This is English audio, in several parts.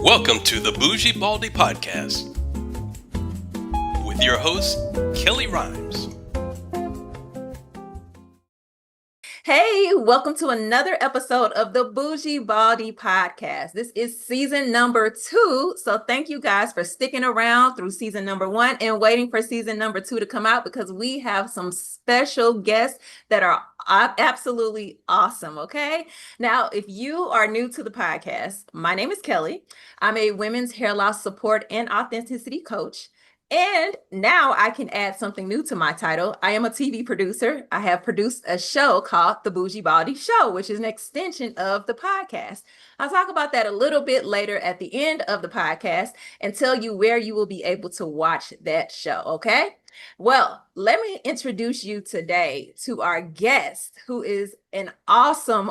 Welcome to the Bougie Baldie Podcast with your host, Kellie Rhymes. Hey, welcome to another episode of the Bougie Baldie Podcast. This is season number 2. So thank you guys for sticking around through season number 1 and waiting for season number 2 to come out because we have some special guests that are absolutely awesome. Okay. Now, if you are new to the podcast, my name is Kellie. I'm a women's hair loss support and authenticity coach. And now I can add something new to my title. I am a TV producer. I have produced a show called The Bougie Baldie Show, which is an extension of the podcast. I'll talk about that a little bit later at the end of the podcast and tell you where you will be able to watch that show, okay? Well, let me introduce you today to our guest, who is an awesome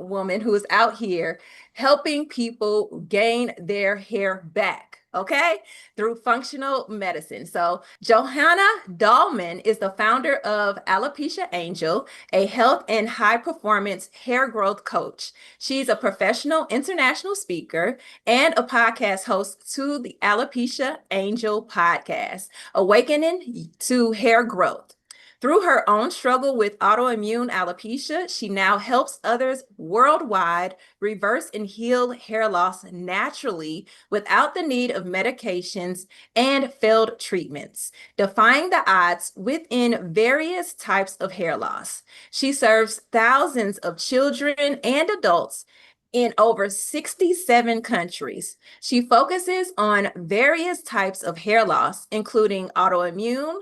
woman who is out here helping people gain their hair back. Okay, through functional medicine. So Johanna Dalman is the founder of Alopecia Angel, a health and high performance hair growth coach. She's a professional international speaker and a podcast host to the Alopecia Angel Podcast, Awakening to Hair Growth. Through her own struggle with autoimmune alopecia, she now helps others worldwide reverse and heal hair loss naturally without the need of medications and failed treatments, defying the odds within various types of hair loss. She serves thousands of children and adults in over 67 countries. She focuses on various types of hair loss, including autoimmune,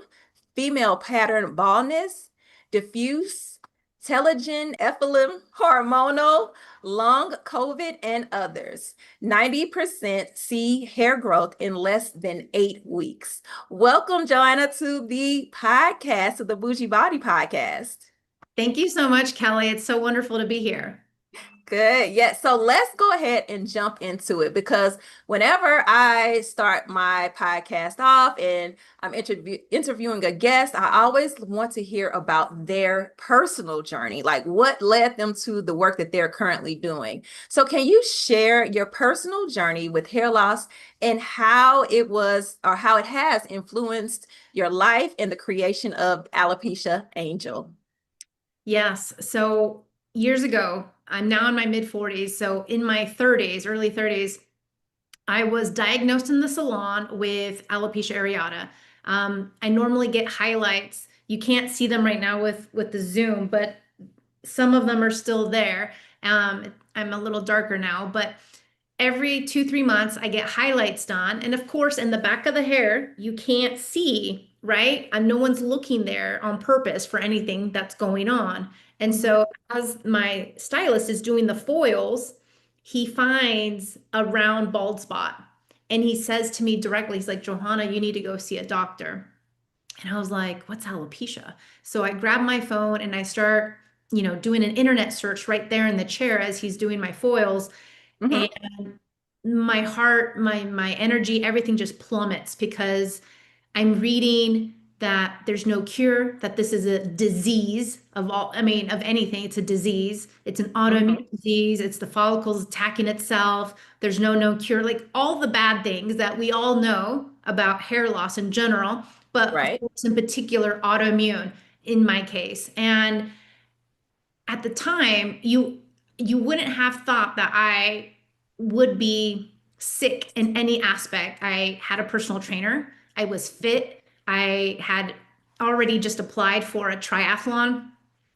female pattern baldness, diffuse, telogen effluent, hormonal, long COVID, and others. 90% see hair growth in less than 8 weeks. Welcome, Johanna, to the podcast, to the Bougie Baldie Podcast. Thank you so much, Kellie. It's so wonderful to be here. Good. Yeah. So let's go ahead and jump into it because whenever I start my podcast off and I'm interviewing a guest, I always want to hear about their personal journey, like what led them to the work that they're currently doing. So can you share your personal journey with hair loss and how it was or how it has influenced your life and the creation of Alopecia Angel? Yes. So years ago, I'm now in my mid 40s. So in my 30s, early 30s, I was diagnosed in the salon with alopecia areata. I normally get highlights. You can't see them right now with the Zoom, but some of them are still there. I'm a little darker now, but every 2-3 months I get highlights done. And of course, in the back of the hair, you can't see, right? And no one's looking there on purpose for anything that's going on. And so as my stylist is doing the foils, he finds a round bald spot. And he says to me directly, he's like, Johanna, you need to go see a doctor. And I was like, what's alopecia? So I grab my phone and I start, doing an internet search right there in the chair as he's doing my foils. And my heart, my energy, everything just plummets because I'm reading that there's no cure, that this is a disease of anything. It's a disease. It's an autoimmune disease. It's the follicles attacking itself. There's no cure, like all the bad things that we all know about hair loss in general, but Right. in particular autoimmune in my case. And at the time, you wouldn't have thought that I would be sick in any aspect. I had a personal trainer. I was fit. I had already just applied for a triathlon.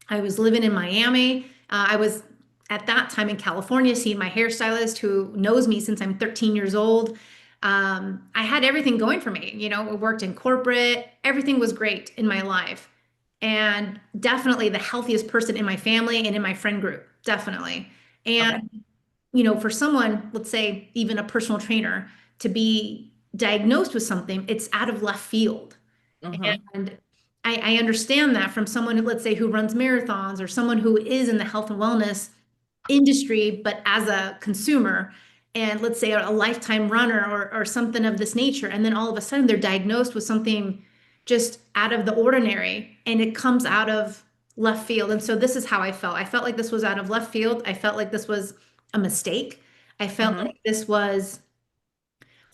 I was living in Miami. I was at that time in California seeing my hairstylist who knows me since I'm 13 years old. I had everything going for me. I worked in corporate. Everything was great in my life. And definitely the healthiest person in my family and in my friend group, definitely. And, for someone, let's say even a personal trainer, to be diagnosed with something, it's out of left field. And I understand that from someone, let's say, who runs marathons or someone who is in the health and wellness industry, but as a consumer, and let's say a lifetime runner or something of this nature. And then all of a sudden they're diagnosed with something just out of the ordinary and it comes out of left field. And so this is how I felt. I felt like this was out of left field. I felt like this was a mistake. I felt like this was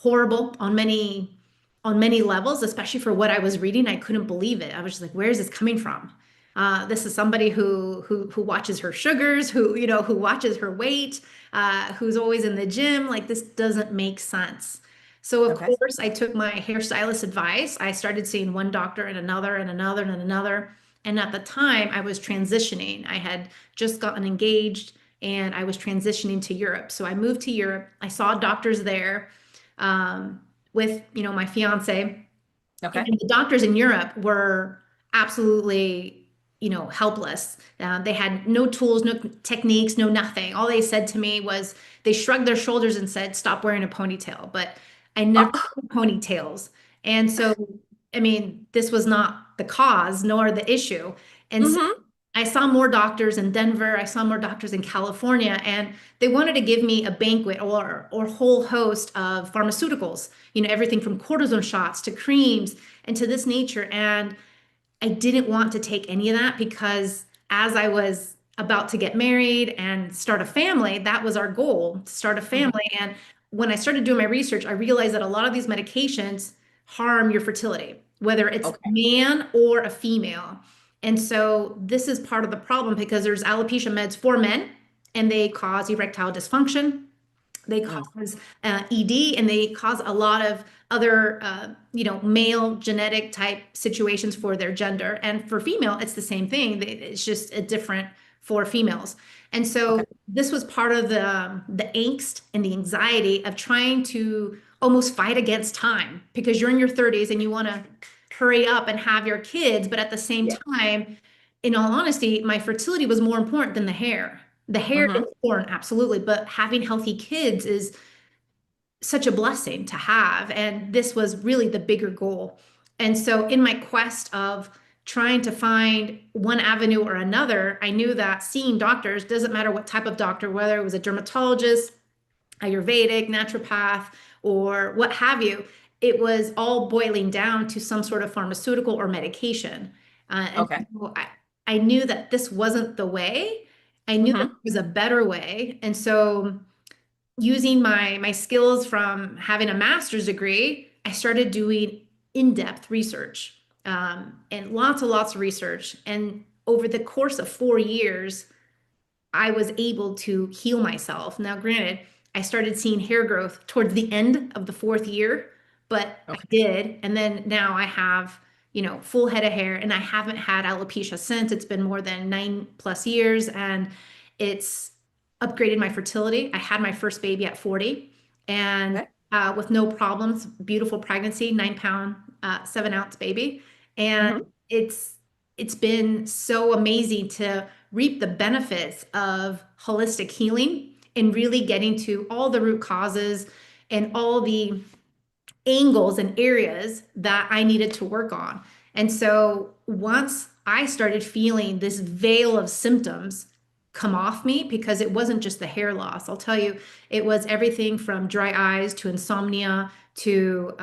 horrible on many levels, especially for what I was reading. I couldn't believe it. I was just like, where is this coming from? This is somebody who watches her sugars, who watches her weight, who's always in the gym. Like, this doesn't make sense. So of Okay. course I took my hairstylist advice. I started seeing one doctor and another and another and another. And at the time I was transitioning. I had just gotten engaged and I was transitioning to Europe. So I moved to Europe. I saw doctors there with, my fiance. Okay. And the doctors in Europe were absolutely, helpless. They had no tools, no techniques, no nothing. All they said to me was they shrugged their shoulders and said, "Stop wearing a ponytail." But I never Oh, wore ponytails. And so, I mean, this was not the cause nor the issue. And so mm-hmm. I saw more doctors in Denver. I saw more doctors in California, and they wanted to give me a banquet or whole host of pharmaceuticals, everything from cortisone shots to creams and to this nature. And I didn't want to take any of that because as I was about to get married and start a family, that was our goal, to start a Mm-hmm. family. And when I started doing my research, I realized that a lot of these medications harm your fertility, whether it's a Okay. man or a female. And so this is part of the problem because there's alopecia meds for men and they cause erectile dysfunction. They Mm. cause ED, and they cause a lot of other, male genetic type situations for their gender. And for female, it's the same thing. It's just a different for females. And Okay. so this was part of the angst and the anxiety of trying to almost fight against time because you're in your 30s and you want to hurry up and have your kids, but at the same Yeah. time, in all honesty, my fertility was more important than the hair. The hair is Mm-hmm. important, absolutely, but having healthy kids is such a blessing to have. And this was really the bigger goal. And so, in my quest of trying to find one avenue or another, I knew that seeing doctors doesn't matter what type of doctor, whether it was a dermatologist, Ayurvedic, naturopath, or what have you, it was all boiling down to some sort of pharmaceutical or medication. And Okay. so I knew that this wasn't the way. I knew that there Mm-hmm. was a better way. And so, using my skills from having a master's degree, I started doing in-depth research and lots of research. And over the course of 4 years, I was able to heal myself. Now, granted, I started seeing hair growth towards the end of the fourth year, but I Okay. did. And then now I have, full head of hair, and I haven't had alopecia since. It's been more than 9+ years, and it's upgraded my fertility. I had my first baby at 40 and Okay. with no problems, beautiful pregnancy, 9 pound, 7 ounce baby. And Mm-hmm. it's it's been so amazing to reap the benefits of holistic healing and really getting to all the root causes and all the angles and areas that I needed to work on. And so once I started feeling this veil of symptoms come off me, because it wasn't just the hair loss, I'll tell you, it was everything from dry eyes to insomnia to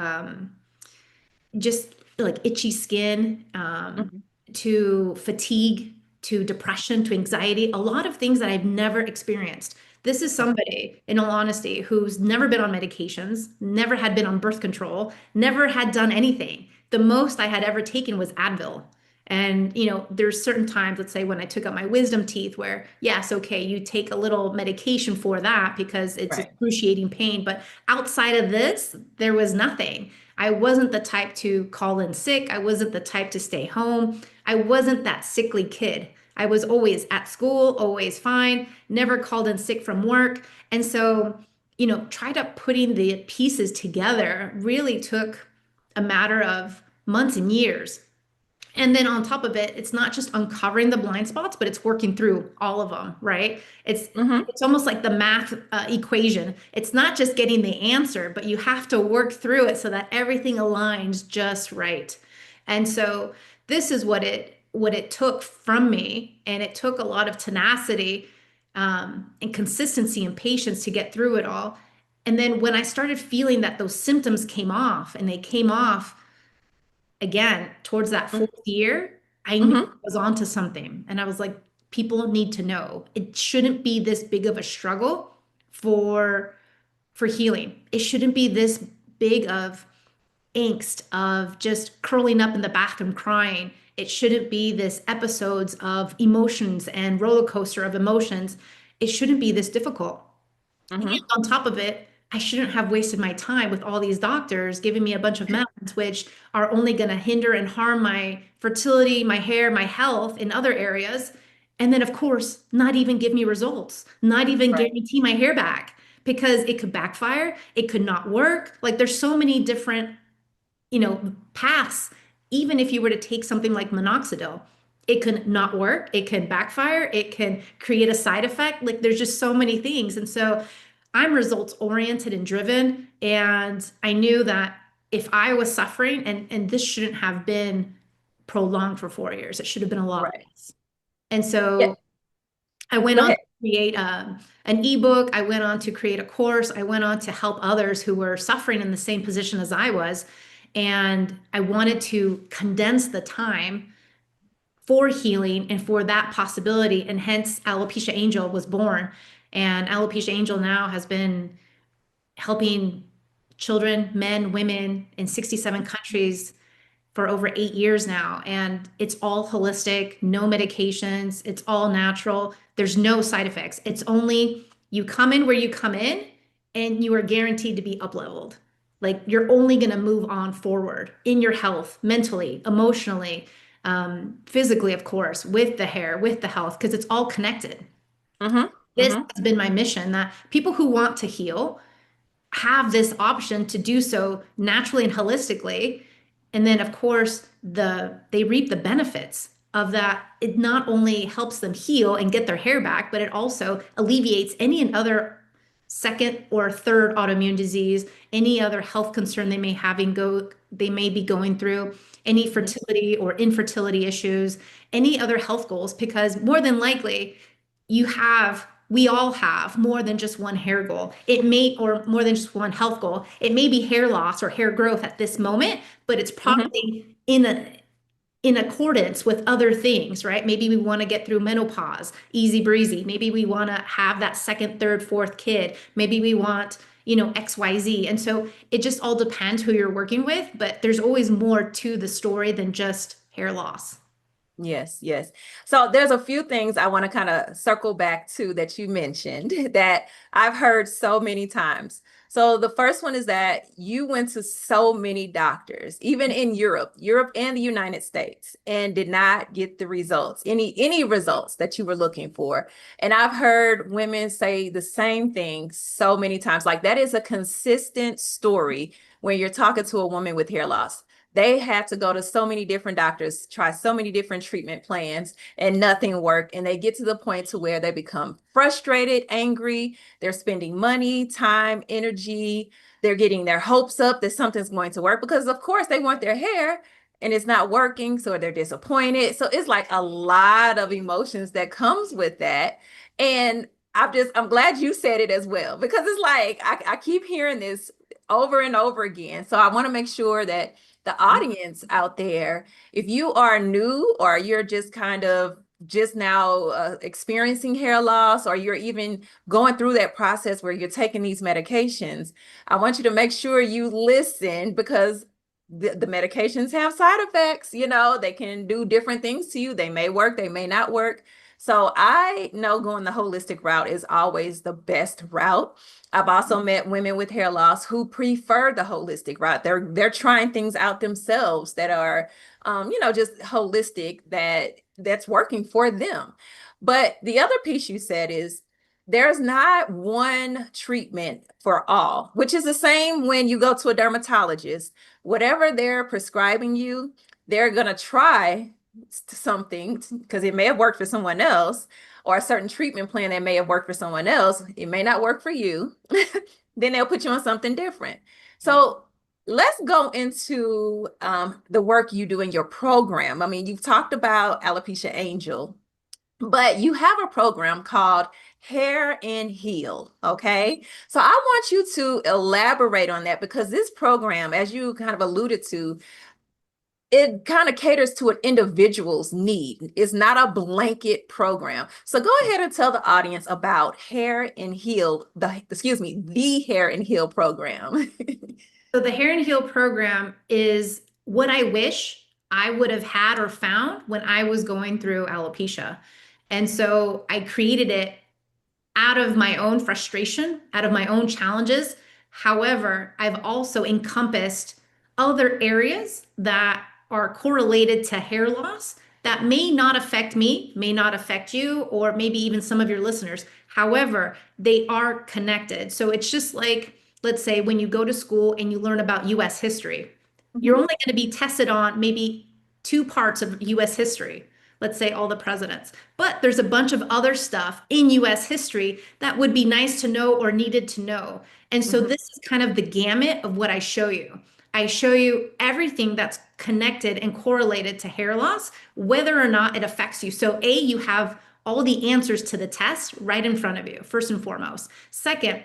just like itchy skin, Mm-hmm. to fatigue, to depression, to anxiety, a lot of things that I've never experienced. This is Okay. somebody, in all honesty, who's never been on medications, never had been on birth control, never had done anything. The most I had ever taken was Advil. And, there's certain times, let's say when I took out my wisdom teeth, where, yes, okay, you take a little medication for that because it's Right. excruciating pain. But outside of this, there was nothing. I wasn't the type to call in sick. I wasn't the type to stay home. I wasn't that sickly kid. I was always at school, always fine, never called in sick from work. And so, tried up putting the pieces together really took a matter of months and years. And then on top of it, it's not just uncovering the blind spots, but it's working through all of them, right? It's Mm-hmm. it's almost like the math equation. It's not just getting the answer, but you have to work through it so that everything aligns just right. And so this is what it took from me, and it took a lot of tenacity and consistency and patience to get through it all. And then when I started feeling that those symptoms came off, and they came off again towards that fourth year, I knew I Mm-hmm. was onto something. And I was like, people need to know. It shouldn't be this big of a struggle for for healing. It shouldn't be this big of angst of just curling up in the bathroom crying. It shouldn't be this episodes of emotions and roller coaster of emotions. It shouldn't be this difficult. And Mm-hmm. on top of it, I shouldn't have wasted my time with all these doctors giving me a bunch of meds, which are only going to hinder and harm my fertility, my hair, my health in other areas. And then, of course, not even give me results, not even Right. guarantee my hair back because it could backfire. It could not work. Like there's so many different, paths. Even if you were to take something like minoxidil, it can not work. It can backfire. It can create a side effect. Like there's just so many things. And so I'm results oriented and driven. And I knew that if I was suffering, and this shouldn't have been prolonged for 4 years, it should have been a lot Right. less. And Yeah. so I went Go on ahead. to create an ebook. I went on to create a course. I went on to help others who were suffering in the same position as I was. And I wanted to condense the time for healing and for that possibility. And hence, Alopecia Angel was born. And Alopecia Angel now has been helping children, men, women in 67 countries for over 8 years now. And it's all holistic, no medications, it's all natural. There's no side effects. It's only you come in where you come in and you are guaranteed to be up leveled. Like you're only going to move on forward in your health, mentally, emotionally, physically, of course, with the hair, with the health, because it's all connected. Mm-hmm. This Mm-hmm. has been my mission that people who want to heal have this option to do so naturally and holistically. And then of course they reap the benefits of that. It not only helps them heal and get their hair back, but it also alleviates any and other second or third autoimmune disease, any other health concern they may be going through, any fertility or infertility issues, any other health goals, because more than likely we all have more than just one hair goal. It may, or more than just one health goal. It may be hair loss or hair growth at this moment, but it's Mm-hmm. probably in accordance with other things, right? Maybe we want to get through menopause, easy breezy. Maybe we want to have that second, third, fourth kid. Maybe we want, XYZ. And so it just all depends who you're working with, but there's always more to the story than just hair loss. Yes, yes. So there's a few things I want to kind of circle back to that you mentioned that I've heard so many times. So the first one is that you went to so many doctors, even in Europe and the United States, and did not get the results, any results that you were looking for. And I've heard women say the same thing so many times. Like that is a consistent story when you're talking to a woman with hair loss. They had to go to so many different doctors, try so many different treatment plans, and nothing worked. And they get to the point to where they become frustrated, angry. They're spending money, time, energy. They're getting their hopes up that something's going to work because, of course, they want their hair and it's not working. So they're disappointed. So it's like a lot of emotions that comes with that. And I'm glad you said it as well, because it's like I keep hearing this over and over again. So I want to make sure that the audience out there, if you are new or you're just kind of just now experiencing hair loss, or you're even going through that process where you're taking these medications, I want you to make sure you listen, because the medications have side effects. They can do different things to you. They may work, they may not work. So I know going the holistic route is always the best route. I've also met women with hair loss who prefer the holistic route. They're trying things out themselves that are, just holistic, that's working for them. But the other piece you said is there's not one treatment for all, which is the same when you go to a dermatologist. Whatever they're prescribing you, they're gonna try something because it may have worked for someone else, or a certain treatment plan that may have worked for someone else. It may not work for you. Then they'll put you on something different. So let's go into the work you do in your program. I mean, you've talked about Alopecia Angel, but you have a program called Hair and Heal. Okay. So I want you to elaborate on that, because this program, as you kind of alluded to, it kind of caters to an individual's need. It's not a blanket program. So go ahead and tell the audience about Hair and Heal, the Hair and Heal program. So the Hair and Heal program is what I wish I would have had or found when I was going through alopecia. And so I created it out of my own frustration, out of my own challenges. However, I've also encompassed other areas that are correlated to hair loss that may not affect me, may not affect you, or maybe even some of your listeners. However, they are connected. So it's just like, let's say when you go to school and you learn about US history, you're only going to be tested on maybe two parts of US history. Let's say all the presidents. But there's a bunch of other stuff in US history that would be nice to know or needed to know. And so this is kind of the gamut of what I show you. I show you everything that's connected and correlated to hair loss, whether or not it affects you. So A, you have all the answers to the test right in front of you, first and foremost. Second,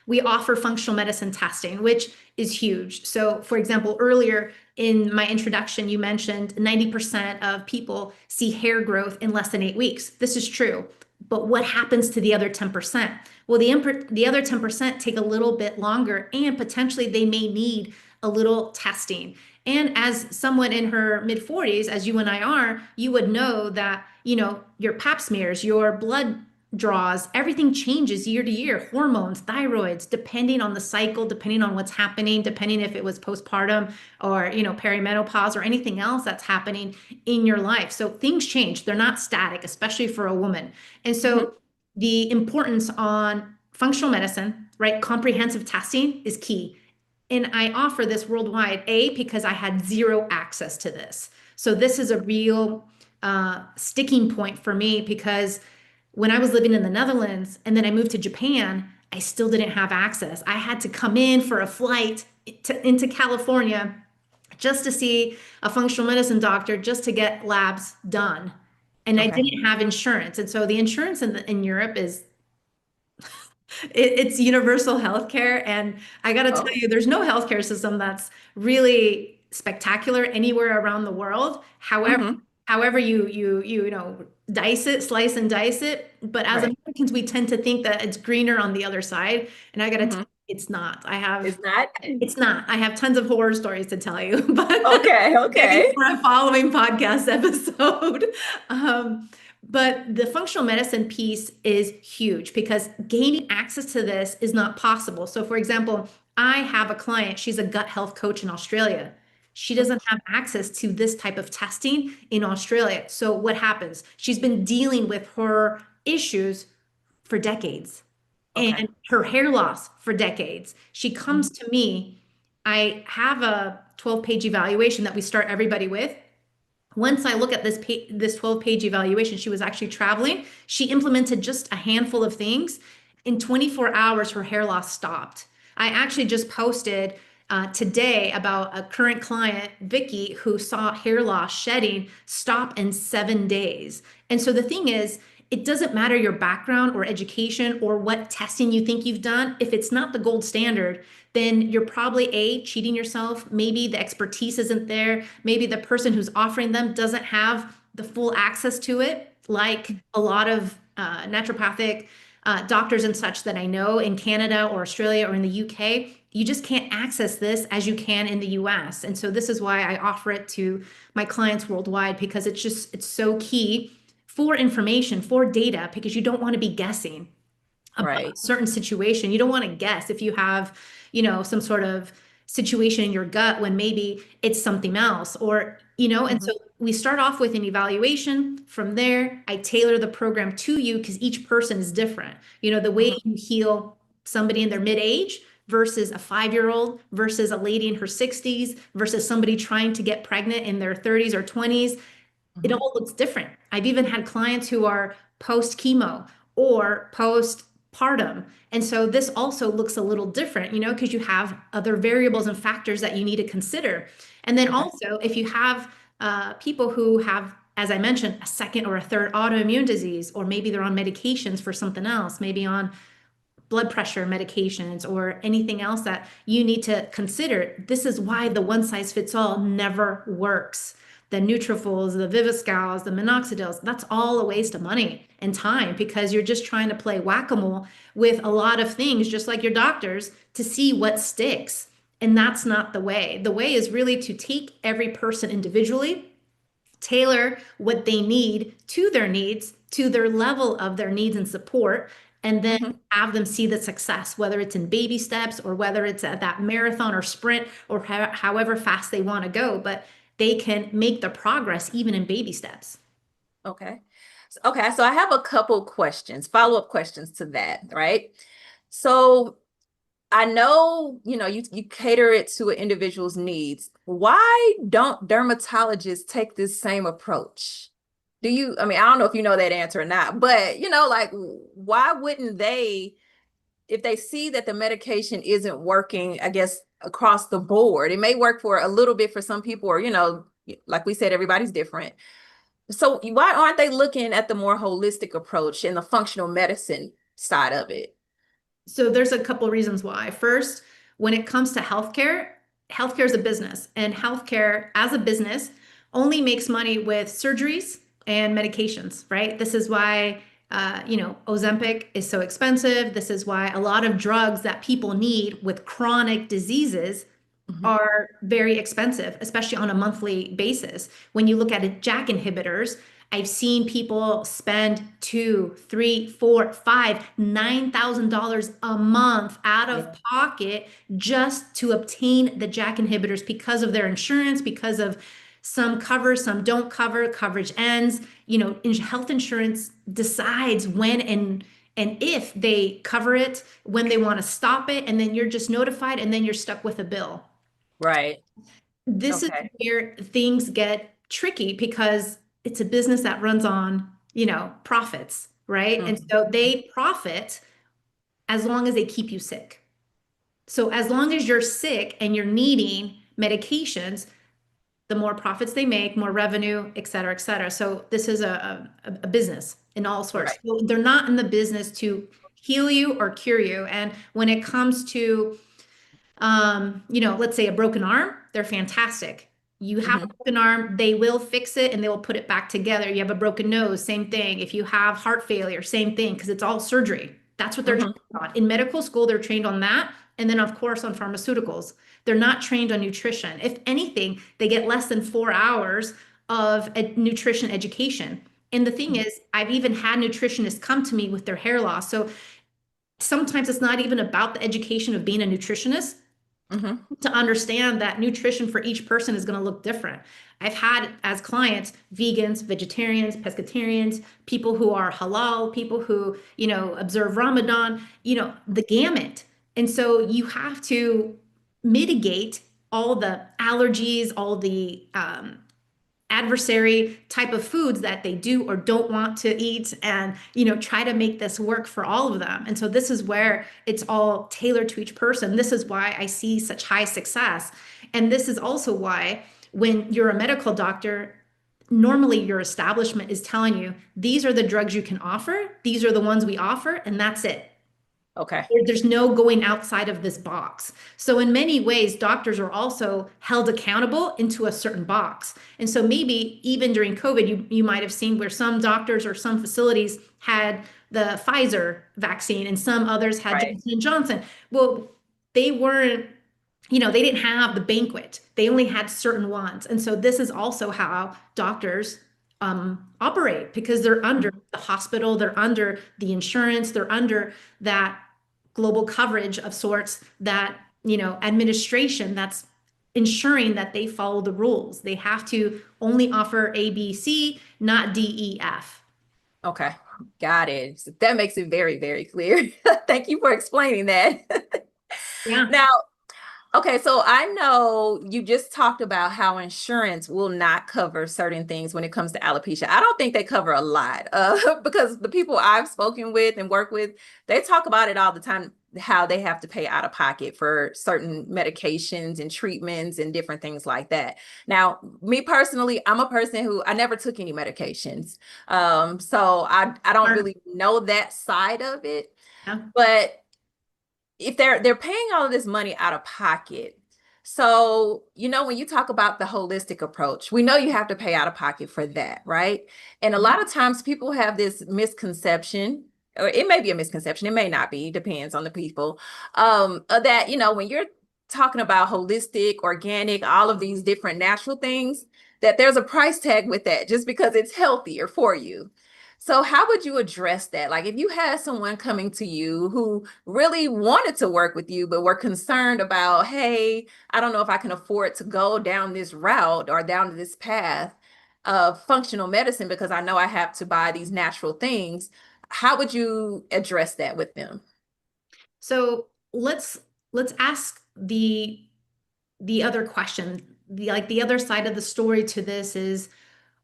we offer functional medicine testing, which is huge. So, for example, earlier in my introduction, you mentioned 90% of people see hair growth in less than 8 weeks. This is true. But what happens to the other 10%? Well, the other 10% take a little bit longer, and potentially they may need a little testing. And as someone in her mid 40s, as you and I are, you would know that, your pap smears, your blood draws, everything changes year to year, hormones, thyroids, depending on the cycle, depending on what's happening, depending if it was postpartum or, perimenopause or anything else that's happening in your life. So things change. They're not static, especially for a woman. And so the importance on functional medicine, right? Comprehensive testing is key. And I offer this worldwide, because I had zero access to this. So this is a real sticking point for me, because when I was living in the Netherlands and then I moved to Japan, I still didn't have access. I had to come in for a flight into California just to see a functional medicine doctor, just to get labs done. And I didn't have insurance. And so the insurance in Europe is it's universal healthcare. And I got to tell you, there's no healthcare system that's really spectacular anywhere around the world. However you dice it, slice and dice it. But as Americans, we tend to think that it's greener on the other side. And I got to tell you, it's not. It's not. I have tons of horror stories to tell you, but maybe for a following podcast episode. But the functional medicine piece is huge, because gaining access to this is not possible. So for example, I have a client, she's a gut health coach in Australia. She doesn't have access to this type of testing in Australia. So what happens? She's been dealing with her issues for decades and her hair loss for decades. She comes to me. I have a 12-page evaluation that we start everybody with. Once I look at this 12-page evaluation, she was actually traveling. She implemented just a handful of things. In 24 hours, her hair loss stopped. I actually just posted today about a current client, Vicky, who saw hair loss shedding stop in 7 days. And so the thing is, it doesn't matter your background or education or what testing you think you've done. If it's not the gold standard, then you're probably cheating yourself. Maybe the expertise isn't there. Maybe the person who's offering them doesn't have the full access to it, like a lot of naturopathic doctors and such that I know in Canada or Australia or in the UK. You just can't access this as you can in the US. And so this is why I offer it to my clients worldwide, because it's so key for information, for data, because you don't want to be guessing about a certain situation. You don't want to guess if you have, some sort of situation in your gut when maybe it's something else, or, and so we start off with an evaluation. From there, I tailor the program to you, because each person is different. The way you heal somebody in their mid-age versus a 5-year-old versus a lady in her 60s versus somebody trying to get pregnant in their 30s or 20s. It all looks different. I've even had clients who are post-chemo or postpartum. And so this also looks a little different, because you have other variables and factors that you need to consider. And then also, if you have people who have, as I mentioned, a second or a third autoimmune disease, or maybe they're on medications for something else, maybe on blood pressure medications or anything else that you need to consider. This is why the one size fits all never works. The Nutrafols, the Viviscals, the Minoxidils, that's all a waste of money and time, because you're just trying to play whack-a-mole with a lot of things, just like your doctors, to see what sticks. And that's not the way. The way is really to take every person individually, tailor what they need to their needs, to their level of their needs and support, and then Mhm. have them see the success, whether it's in baby steps or whether it's at that marathon or sprint or however fast they want to go. But they can make the progress even in baby steps. Okay. Okay, so I have a couple questions, follow-up questions to that, right? So I know, you cater it to an individual's needs. Why don't dermatologists take this same approach? I mean, I don't know if you know that answer or not, but like why wouldn't they, if they see that the medication isn't working, I guess across the board, it may work for a little bit for some people, or like we said, everybody's different. So why aren't they looking at the more holistic approach and the functional medicine side of it? So there's a couple reasons why. First, when it comes to healthcare, healthcare is a business, and healthcare as a business only makes money with surgeries and medications, right? This is why, Ozempic is so expensive. This is why a lot of drugs that people need with chronic diseases Mhm. are very expensive, especially on a monthly basis. When you look at it, JAK inhibitors, I've seen people spend two, three, four, five, $9,000 a month out of Yeah. pocket just to obtain the JAK inhibitors because of their insurance, because of some cover, some don't cover, coverage ends. Health insurance decides when and if they cover it, when they want to stop it, and then you're just notified, and then you're stuck with a bill. Right. This is Okay. where things get tricky because it's a business that runs on, profits, right? And Mhm. so they profit as long as they keep you sick. So as long as you're sick and you're needing medications, the more profits they make, more revenue, et cetera, et cetera. So this is a business in all sorts. Right. So they're not in the business to heal you or cure you. And when it comes to let's say a broken arm, they're fantastic. You have a Mhm. broken arm, they will fix it and they will put it back together. You have a broken nose, same thing. If you have heart failure, same thing, because it's all surgery. That's what they're Mhm. trained on. In medical school, they're trained on that. And then, of course, on pharmaceuticals. They're not trained on nutrition. If anything, they get less than 4 hours of nutrition education. And the thing is, I've even had nutritionists come to me with their hair loss. So sometimes it's not even about the education of being a nutritionist Mhm. to understand that nutrition for each person is going to look different. I've had as clients vegans, vegetarians, pescatarians, people who are halal, people who, observe Ramadan, the gamut. And so you have to mitigate all the allergies, all the adversary type of foods that they do or don't want to eat, and try to make this work for all of them. And so this is where it's all tailored to each person. This is why I see such high success, and this is also why when you're a medical doctor, normally your establishment is telling you these are the drugs you can offer, these are the ones we offer, and that's it. Okay. There's no going outside of this box. So in many ways, doctors are also held accountable into a certain box. And so maybe even during COVID, you might have seen where some doctors or some facilities had the Pfizer vaccine and some others had Right. Johnson and Johnson. Well, they weren't, they didn't have the banquet. They only had certain ones. And so this is also how doctors operate, because they're under Mhm. the hospital, they're under the insurance, they're under that global coverage of sorts, that administration that's ensuring that they follow the rules. They have to only offer ABC, not DEF. Okay. Got it. So that makes it very, very clear. Thank you for explaining that. Yeah. Now, okay, so I know you just talked about how insurance will not cover certain things when it comes to alopecia. I don't think they cover a lot, because the people I've spoken with and work with, they talk about it all the time, how they have to pay out of pocket for certain medications and treatments and different things like that. Now, me personally, I'm a person who I never took any medications. So I don't Or- really know that side of it. yeah. But if they're paying all of this money out of pocket, so when you talk about the holistic approach, we know you have to pay out of pocket for that, right? And a lot of times people have this misconception, or it may be a misconception, it may not be, depends on the people, that when you're talking about holistic, organic, all of these different natural things, that there's a price tag with that just because it's healthier for you. So how would you address that? Like if you had someone coming to you who really wanted to work with you, but were concerned about, hey, I don't know if I can afford to go down this route or down this path of functional medicine because I know I have to buy these natural things. How would you address that with them? So let's ask the other question. The other side of the story to this is,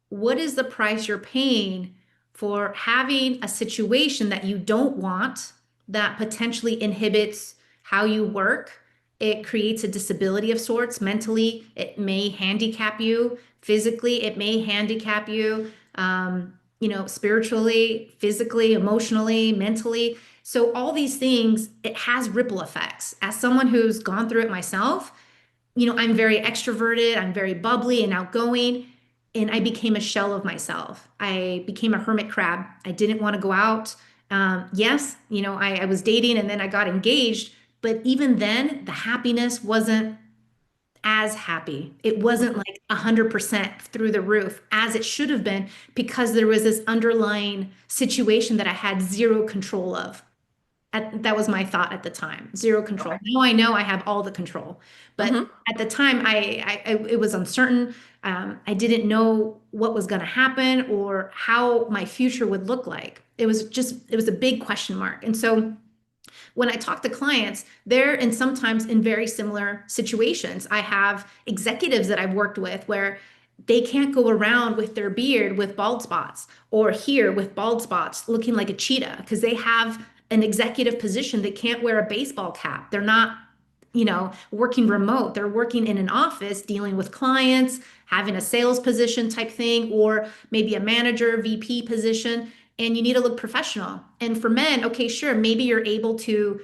what is the price you're paying for having a situation that you don't want, that potentially inhibits how you work? It creates a disability of sorts. Mentally, it may handicap you. Physically, it may handicap you. Spiritually, physically, emotionally, mentally. So all these things, it has ripple effects. As someone who's gone through it myself, I'm very extroverted, I'm very bubbly and outgoing, and I became a shell of myself. I became a hermit crab. I didn't want to go out. Yes, I was dating and then I got engaged, but even then, the happiness wasn't as happy. It wasn't like 100% through the roof as it should have been, because there was this underlying situation that I had zero control of. That was my thought at the time. Zero control. Okay. Now I know I have all the control, but Mm-hmm. at the time, it was uncertain. I didn't know what was going to happen or how my future would look like. It was a big question mark. And so when I talk to clients, they're in sometimes in very similar situations. I have executives that I've worked with where they can't go around with their beard with bald spots, or here with bald spots looking like a cheetah, because they have an executive position. They can't wear a baseball cap. They're not, working remote. They're working in an office dealing with clients, having a sales position type thing, or maybe a manager, VP position, and you need to look professional. And for men, okay, sure, maybe you're able to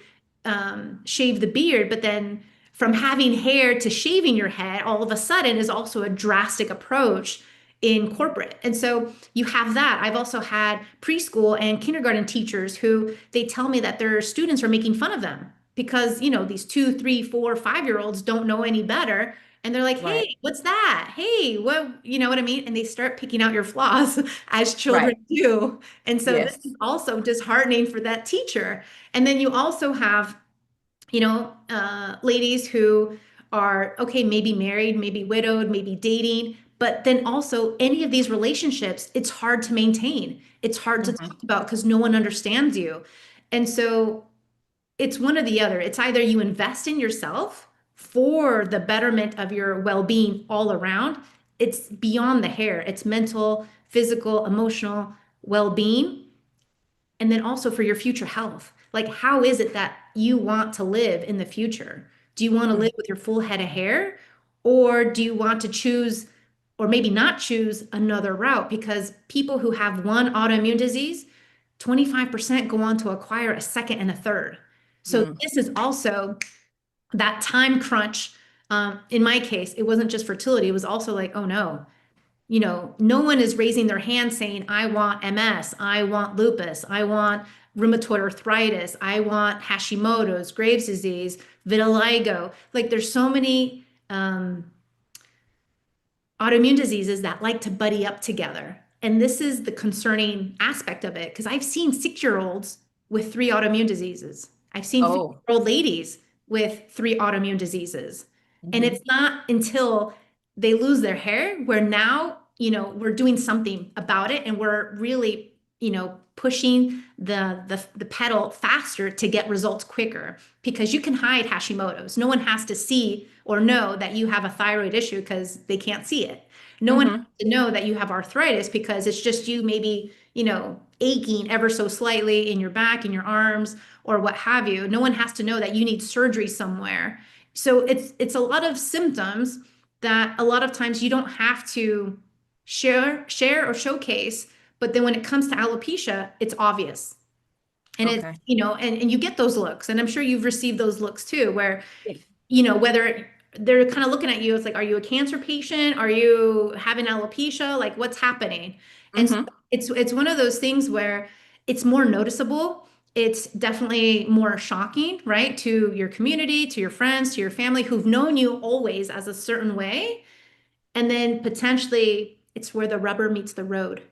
shave the beard, but then from having hair to shaving your head all of a sudden is also a drastic approach in corporate. And so you have that. I've also had preschool and kindergarten teachers who they tell me that their students are making fun of them because, these 2, 3, 4, 5-year-olds don't know any better. And they're like, Right. hey, what's that? Hey, what, you know what I mean? And they start picking out your flaws as children Right. do. And so this Yes. is also disheartening for that teacher. And then you also have, ladies who are, okay, maybe married, maybe widowed, maybe dating, but then also any of these relationships, it's hard to maintain. It's hard to Mm-hmm. talk about because no one understands you. And so it's one or the other. It's either you invest in yourself for the betterment of your well-being all around. It's beyond the hair. It's mental, physical, emotional well-being, and then also for your future health. Like, how is it that you want to live in the future? Do you want to live with your full head of hair? Or do you want to choose, or maybe not choose another route? Because people who have one autoimmune disease, 25% go on to acquire a second and a third. So Mm-hmm. this is also that time crunch. In my case, it wasn't just fertility. It was also like, oh no, no one is raising their hand saying, I want MS, I want lupus, I want rheumatoid arthritis, I want Hashimoto's, Graves' disease, vitiligo. Like there's so many autoimmune diseases that like to buddy up together. And this is the concerning aspect of it, because I've seen 6-year-olds with 3 autoimmune diseases. I've seen Oh. 50-year-old ladies with 3 autoimmune diseases. And Mm-hmm. it's not until they lose their hair where now, we're doing something about it, and we're really, pushing the pedal faster to get results quicker, because you can hide Hashimoto's. No one has to see or know that you have a thyroid issue because they can't see it. No one has Mm-hmm. to know that you have arthritis because it's just you maybe, aching ever so slightly in your back, in your arms, or what have you. No one has to know that you need surgery somewhere. So it's a lot of symptoms that a lot of times you don't have to share or showcase, but then when it comes to alopecia, it's obvious. And it's, Okay. and you get those looks. And I'm sure you've received those looks too, where, Yeah. whether they're kind of looking at you, it's like, are you a cancer patient? Are you having alopecia? Like, what's happening? And so Mm-hmm. it's one of those things where it's more noticeable. it's definitely more shocking, right? To your community, to your friends, to your family who've known you always as a certain way. And then potentially it's where the rubber meets the road,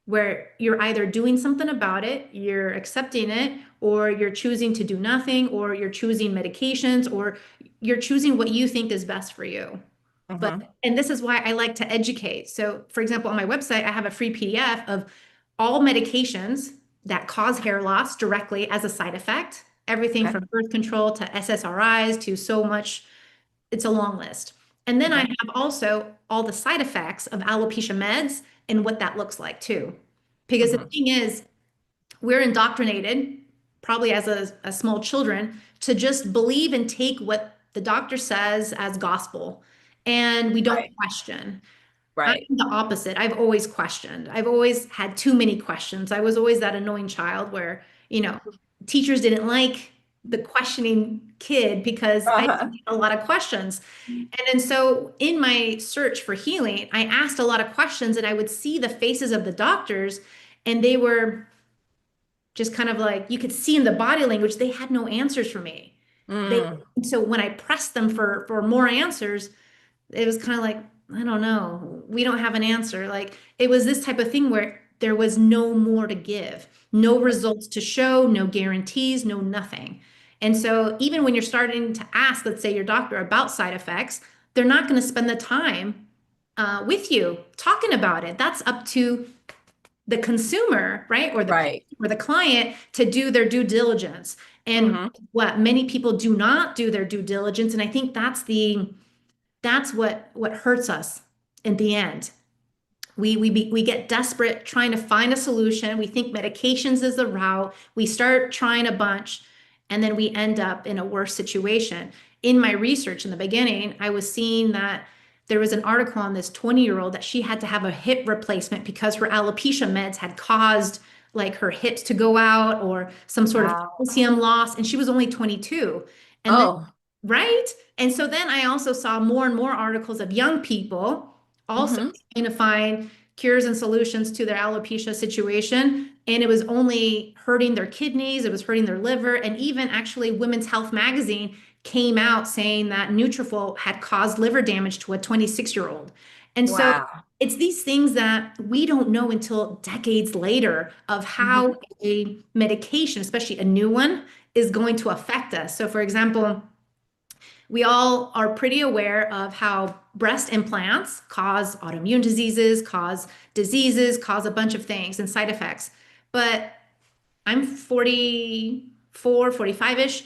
where you're either doing something about it, you're accepting it, or you're choosing to do nothing, or you're choosing medications, or you're choosing what you think is best for you. But, Mm-hmm. and this is why I like to educate. So, for example, on my website, I have a free PDF of all medications that cause hair loss directly as a side effect, everything Okay. from birth control to SSRIs to so much. It's a long list. And then I Okay. have also all the side effects of alopecia meds and what that looks like too. Because the Mm-hmm. thing is, we're indoctrinated, probably as a small children, to just believe and take what the doctor says as gospel. And we don't Right. question. I'm Right. the opposite. I've always questioned. I've always had too many questions. I was always that annoying child where, teachers didn't like the questioning kid because I had Uh-huh. a lot of questions. And then so in my search for healing, I asked a lot of questions and I would see the faces of the doctors and they were just kind of like you could see in the body language, they had no answers for me. They Mm. so when I pressed them for more answers, it was kind of like, I don't know, we don't have an answer. Like it was this type of thing where there was no more to give, no results to show, no guarantees, no nothing. And so even when you're starting to ask, let's say your doctor about side effects, they're not going to spend the time with you talking about it. That's up to the consumer, right? Or the Right. or the client to do their due diligence. And Mm-hmm. what many people do not do their due diligence. And I think that's what hurts us in the end. We get desperate trying to find a solution. We think medications is the route. We start trying a bunch, and then we end up in a worse situation. In my research in the beginning, I was seeing that there was an article on this 20-year-old that she had to have a hip replacement because her alopecia meds had caused like her hips to go out or some sort of Wow. calcium loss, and she was only 22. And then, Oh. right? And so then I also saw more and more articles of young people also Mm-hmm. trying to find cures and solutions to their alopecia situation. And it was only hurting their kidneys, it was hurting their liver. And even actually, Women's Health magazine came out saying that Nutrafol had caused liver damage to a 26-year-old. And so Wow. it's these things that we don't know until decades later of how Mm-hmm. a medication, especially a new one, is going to affect us. So, for example, we all are pretty aware of how breast implants cause autoimmune diseases, cause a bunch of things and side effects. But I'm 44, 45-ish.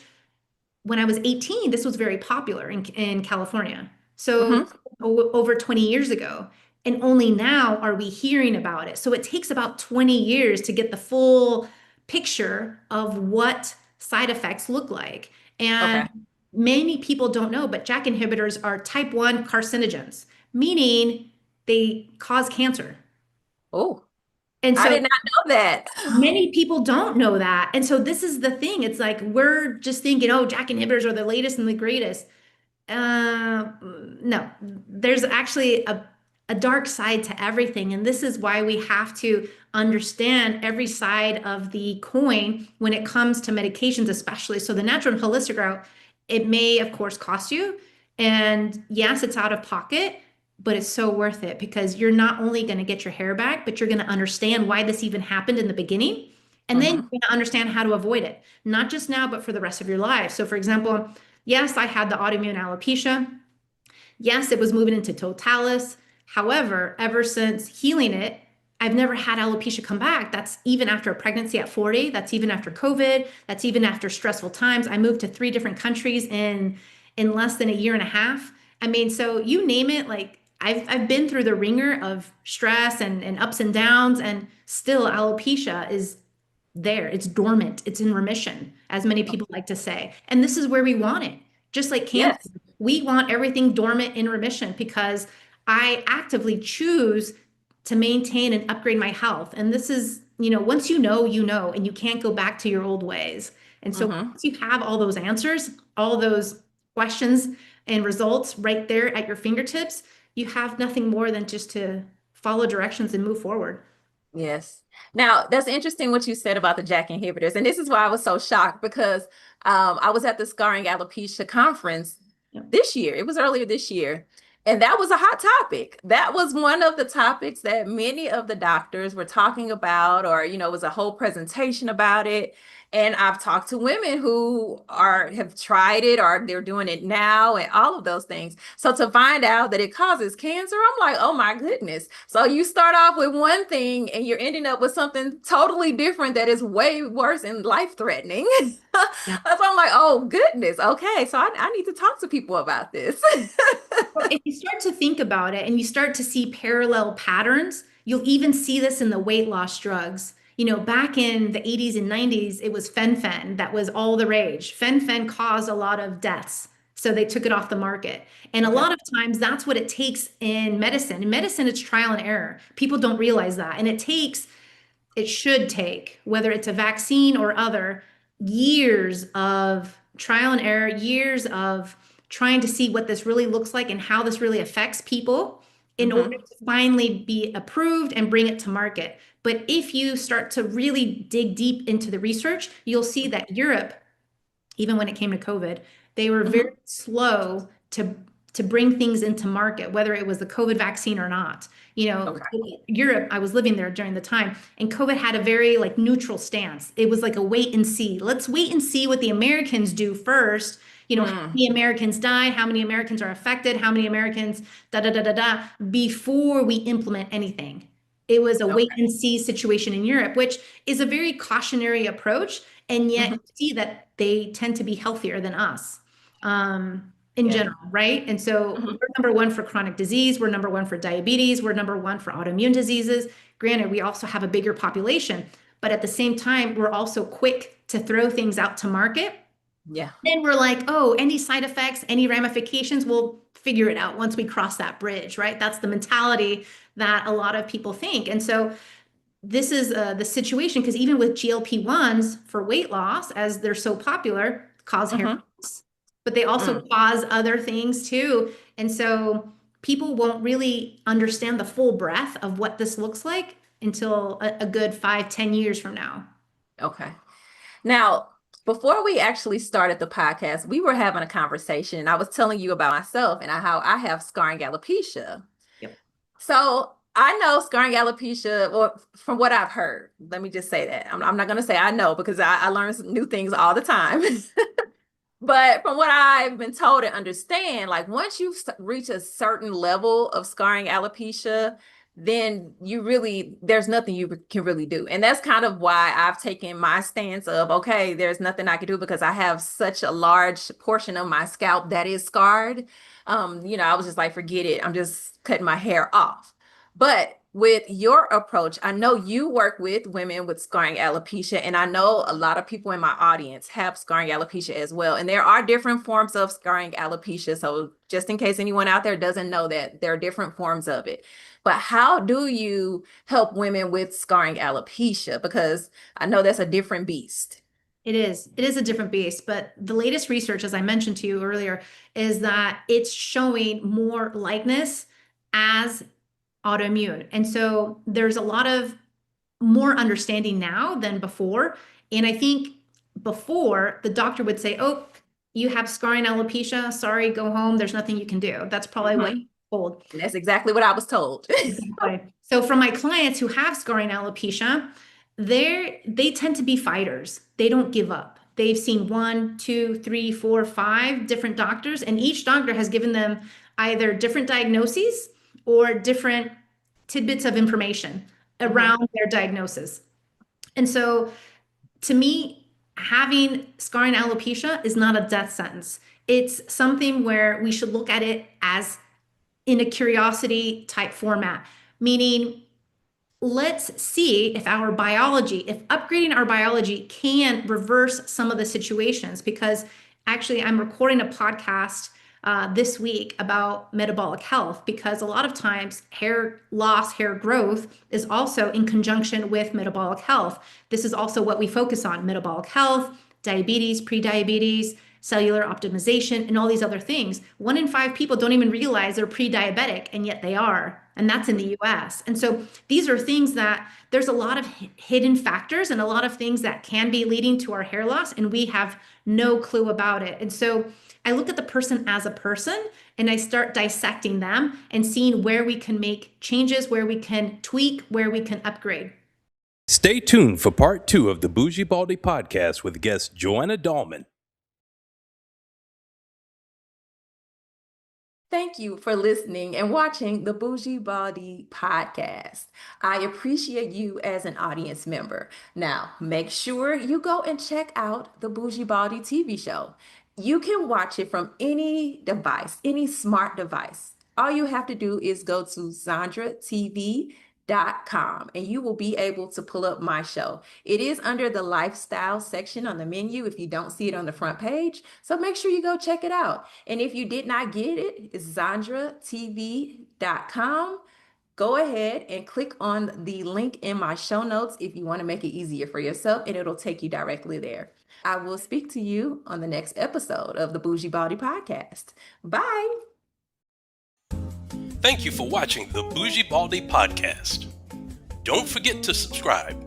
When I was 18, this was very popular in California. So Mm-hmm. over 20 years ago. And only now are we hearing about it. So it takes about 20 years to get the full picture of what side effects look like. Okay. And many people don't know, but JAK inhibitors are type 1 carcinogens, meaning they cause cancer. Oh, And I so did not know that. many people don't know that. And so this is the thing. It's like we're just thinking, oh, JAK inhibitors are the latest and the greatest. No, there's actually a dark side to everything. And this is why we have to understand every side of the coin when it comes to medications, especially. So the natural and holistic route, it may, of course, cost you. And yes, it's out of pocket, but it's so worth it because you're not only going to get your hair back, but you're going to understand why this even happened in the beginning. And then you're Mm-hmm. going to understand how to avoid it, not just now, but for the rest of your life. So, for example, yes, I had the autoimmune alopecia. Yes, it was moving into totalis. However, ever since healing it, I've never had alopecia come back. That's even after a pregnancy at 40. That's even after COVID. That's even after stressful times. I moved to 3 different countries in less than a year and a half. I mean, so you name it, like I've been through the ringer of stress and ups and downs, and still alopecia is there. It's dormant. It's in remission, as many people like to say. And this is where we want it. Just like cancer, Yes. we want everything dormant in remission because I actively choose to maintain and upgrade my health. And this is, once you know, and you can't go back to your old ways. And so Mm-hmm. once you have all those answers, all those questions and results right there at your fingertips, you have nothing more than just to follow directions and move forward. Yes. Now, that's interesting what you said about the JAK inhibitors. And this is why I was so shocked because I was at the Scarring Alopecia conference this year. It was earlier this year. And that was a hot topic. That was one of the topics that many of the doctors were talking about, or, it was a whole presentation about it. And I've talked to women who have tried it or they're doing it now and all of those things. So to find out that it causes cancer, I'm like, oh my goodness. So you start off with one thing and you're ending up with something totally different that is way worse and life-threatening. Yeah. That's why I'm like, oh goodness. Okay. So I need to talk to people about this. Well, if you start to think about it and you start to see parallel patterns, you'll even see this in the weight loss drugs. Back in the 80s and 90s, it was fen-phen that was all the rage. Fen-phen caused a lot of deaths, so they took it off the market. And a lot of times that's what it takes in medicine. In medicine, it's trial and error. People don't realize that. And it should take, whether it's a vaccine or other, years of trial and error, years of trying to see what this really looks like and how this really affects people in order to finally be approved and bring it to market. But if you start to really dig deep into the research, you'll see that Europe, even when it came to COVID, they were very slow to bring things into market, whether it was the COVID vaccine or not. Europe, I was living there during the time, and COVID had a very neutral stance. It was like a wait and see. Let's wait and see what the Americans do first. How many Americans die, how many Americans are affected, how many Americans before we implement anything. It was a wait and see situation in Europe, which is a very cautionary approach. And yet you see that they tend to be healthier than us in general, right? And so we're number one for chronic disease. We're number one for diabetes. We're number one for autoimmune diseases. Granted, we also have a bigger population, but at the same time, we're also quick to throw things out to market. Yeah. Then we're like, oh, any side effects, any ramifications, we'll figure it out once we cross that bridge, right? That's the mentality that a lot of people think. And so this is the situation, because even with GLP-1s for weight loss, as they're so popular, cause hair loss, but they also cause other things too. And so people won't really understand the full breadth of what this looks like until a good 5-10 years from now. Okay. Now, before we actually started the podcast, we were having a conversation and I was telling you about myself and how I have scarring alopecia. Yep. So I know scarring alopecia, or from what I've heard, let me just say that. I'm not going to say I know, because I learn new things all the time. But from what I've been told and understand, once you reach a certain level of scarring alopecia, then there's nothing you can really do. And that's kind of why I've taken my stance of, okay, there's nothing I can do because I have such a large portion of my scalp that is scarred. I was just like, forget it. I'm just cutting my hair off. But with your approach, I know you work with women with scarring alopecia, and I know a lot of people in my audience have scarring alopecia as well. And there are different forms of scarring alopecia. So just in case anyone out there doesn't know that, there are different forms of it. But how do you help women with scarring alopecia? Because I know that's a different beast. It is a different beast, but the latest research, as I mentioned to you earlier, is that it's showing more likeness as autoimmune. And so there's a lot of more understanding now than before. And I think before, the doctor would say, oh, you have scarring alopecia. Sorry, go home. There's nothing you can do. That's probably what you're told. And that's exactly what I was told. So from my clients who have scarring alopecia, they tend to be fighters. They don't give up. They've seen 1, 2, 3, 4, 5 different doctors, and each doctor has given them either different diagnoses or different tidbits of information around their diagnosis. And so to me, having scarring alopecia is not a death sentence. It's something where we should look at it as in a curiosity type format, meaning let's see if upgrading our biology can reverse some of the situations. Because actually I'm recording a podcast this week about metabolic health, because a lot of times hair loss, hair growth is also in conjunction with metabolic health. This is also what we focus on: metabolic health, diabetes, pre-diabetes, cellular optimization, and all these other things. 1 in 5 people don't even realize they're pre-diabetic, and yet they are. and that's in the US. And so these are things that there's a lot of hidden factors and a lot of things that can be leading to our hair loss, and we have no clue about it. And so I look at the person as a person and I start dissecting them and seeing where we can make changes, where we can tweak, where we can upgrade. Stay tuned for part 2 of the Bougie Baldie Podcast with guest Johanna Dalman. Thank you for listening and watching the Bougie Baldie Podcast. I appreciate you as an audience member. Now, make sure you go and check out the Bougie Baldie TV show. You can watch it from any device, any smart device. All you have to do is go to ZandraTV.com and you will be able to pull up my show. It is under the lifestyle section on the menu if you don't see it on the front page. So make sure you go check it out. And if you did not get it, it's ZandraTV.com. Go ahead and click on the link in my show notes if you want to make it easier for yourself, and it'll take you directly there. I will speak to you on the next episode of the Bougie Baldie Podcast. Bye. Thank you for watching the Bougie Baldie Podcast. Don't forget to subscribe